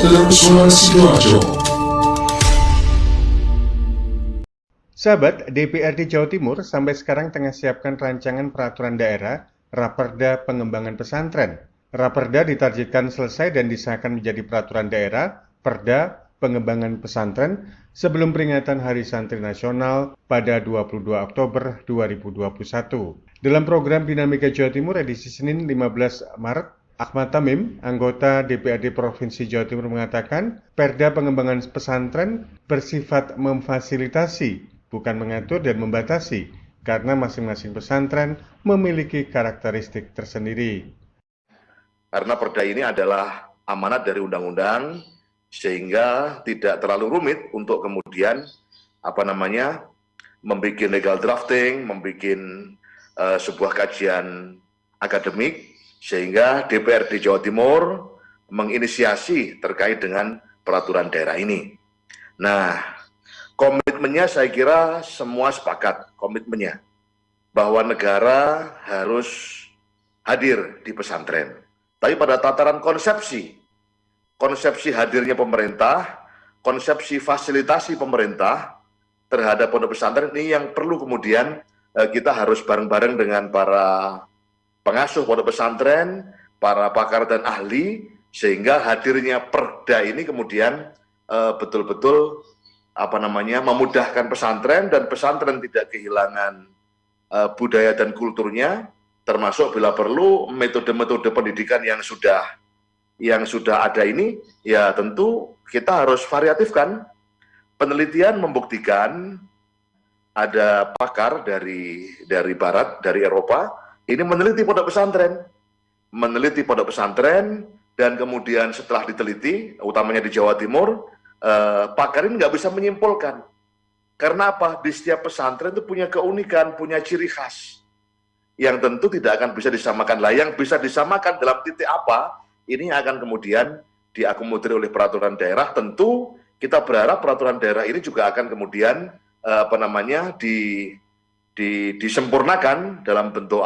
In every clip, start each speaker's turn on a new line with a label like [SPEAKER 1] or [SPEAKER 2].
[SPEAKER 1] Reporter Suara Sidoarjo.
[SPEAKER 2] Sahabat, DPRD Jawa Timur sampai sekarang tengah siapkan rancangan peraturan daerah Raperda Pengembangan Pesantren. Raperda ditargetkan selesai dan disahkan menjadi peraturan daerah Perda Pengembangan Pesantren sebelum peringatan Hari Santri Nasional pada 22 Oktober 2021. Dalam program Dinamika Jawa Timur edisi Senin 15 Maret, Ahmad Tamim, anggota DPRD Provinsi Jawa Timur mengatakan, Perda Pengembangan Pesantren bersifat memfasilitasi, bukan mengatur dan membatasi, karena masing-masing pesantren memiliki karakteristik tersendiri.
[SPEAKER 3] Karena perda ini adalah amanat dari undang-undang, sehingga tidak terlalu rumit untuk kemudian membuat legal drafting, membuat sebuah kajian akademik, sehingga DPRD Jawa Timur menginisiasi terkait dengan peraturan daerah ini. Nah, komitmennya saya kira semua sepakat komitmennya bahwa negara harus hadir di pesantren. Tapi pada tataran konsepsi hadirnya pemerintah, konsepsi fasilitasi pemerintah terhadap pondok pesantren ini yang perlu kemudian kita harus bareng-bareng dengan para pengasuh pondok pesantren, para pakar dan ahli, sehingga hadirnya perda ini kemudian betul-betul memudahkan pesantren dan pesantren tidak kehilangan budaya dan kulturnya, termasuk bila perlu metode-metode pendidikan yang sudah ada ini, ya tentu kita harus variatifkan. Penelitian membuktikan ada pakar dari Barat, dari Eropa, ini meneliti pondok pesantren, dan kemudian setelah diteliti, utamanya di Jawa Timur, pakar ini nggak bisa menyimpulkan. Karena apa? Di setiap pesantren itu punya keunikan, punya ciri khas, yang tentu tidak akan bisa disamakan. Lah, yang bisa disamakan dalam titik apa, ini akan kemudian diakomodir oleh peraturan daerah. Tentu kita berharap peraturan daerah ini juga akan kemudian disempurnakan dalam bentuk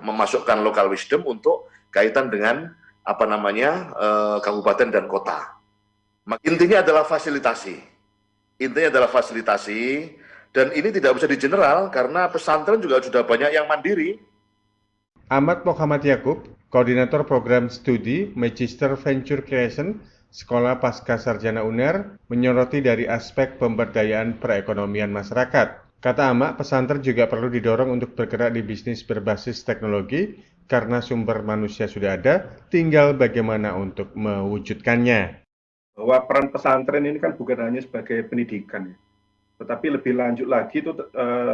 [SPEAKER 3] memasukkan local wisdom untuk kaitan dengan kabupaten dan kota. Intinya adalah fasilitasi. Dan ini tidak bisa di general karena pesantren juga sudah banyak yang mandiri.
[SPEAKER 2] Ahmad Muhammad Yakub, Koordinator Program Studi Magister Venture Creation Sekolah Pasca Sarjana UNER, menyoroti dari aspek pemberdayaan perekonomian masyarakat. Kata Ahmad, pesantren juga perlu didorong untuk bergerak di bisnis berbasis teknologi karena sumber manusia sudah ada, tinggal bagaimana untuk mewujudkannya.
[SPEAKER 4] Bahwa peran pesantren ini kan bukan hanya sebagai pendidikan, tetapi lebih lanjut lagi itu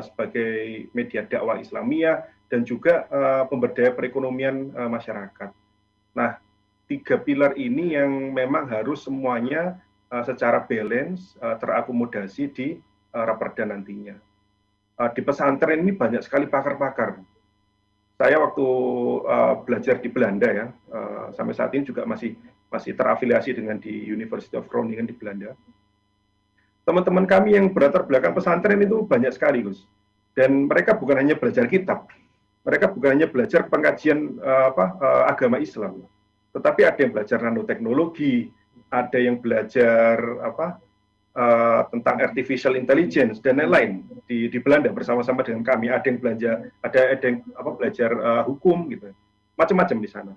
[SPEAKER 4] sebagai media dakwah Islamiyah dan juga pemberdaya perekonomian masyarakat. Nah, 3 pilar ini yang memang harus semuanya secara balance terakomodasi di Raperda nantinya. Di pesantren ini banyak sekali pakar-pakar. Saya waktu belajar di Belanda ya, sampai saat ini juga masih terafiliasi dengan di University of Groningen di Belanda. Teman-teman kami yang berlatar belakang pesantren itu banyak sekali, Gus. Dan mereka bukan hanya belajar kitab, mereka bukan hanya belajar pengkajian agama Islam, tetapi ada yang belajar nanoteknologi, ada yang belajar tentang artificial intelligence dan lain-lain di Belanda bersama-sama dengan kami. Ada yang belajar hukum gitu, macam-macam di sana.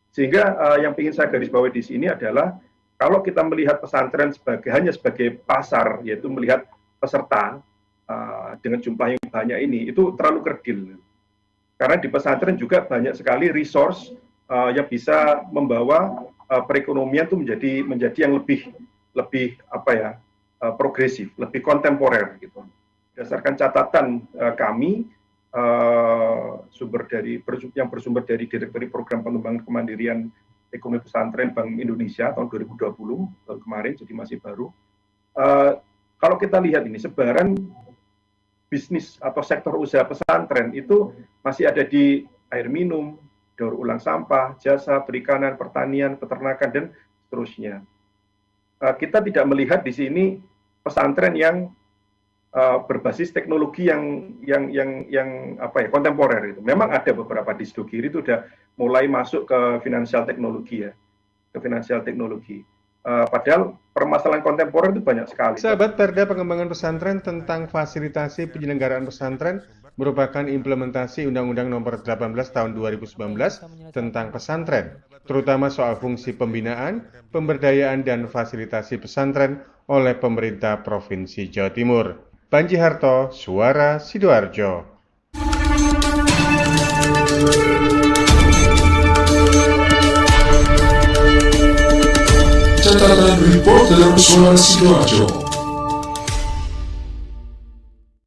[SPEAKER 4] Sehingga yang ingin saya garis bawahi di sini adalah kalau kita melihat pesantren hanya sebagai pasar, yaitu melihat peserta dengan jumlah yang banyak ini, itu terlalu kerdil. Karena di pesantren juga banyak sekali resource yang bisa membawa perekonomian itu menjadi yang lebih progresif, lebih kontemporer gitu. Berdasarkan catatan kami yang bersumber dari Direktorat Program Pengembangan Kemandirian Ekonomi Pesantren Bank Indonesia tahun 2020 tahun kemarin, jadi masih baru. Kalau kita lihat ini sebaran bisnis atau sektor usaha pesantren itu masih ada di air minum, daur ulang sampah, jasa, perikanan, pertanian, peternakan, dan seterusnya. Kita tidak melihat di sini pesantren yang berbasis teknologi yang kontemporer itu. Memang ada beberapa di Sidogiri itu sudah mulai masuk ke finansial teknologi ya, ke finansial teknologi. Padahal permasalahan kontemporer itu banyak sekali.
[SPEAKER 2] Sahabat, Perda Pengembangan Pesantren tentang fasilitasi penyelenggaraan pesantren merupakan implementasi Undang-Undang Nomor 18 Tahun 2019 tentang pesantren, terutama soal fungsi pembinaan, pemberdayaan, dan fasilitasi pesantren oleh pemerintah Provinsi Jawa Timur. Panji Harto, Suara Sidoarjo.
[SPEAKER 1] Catatan reporter Suara Sidoarjo.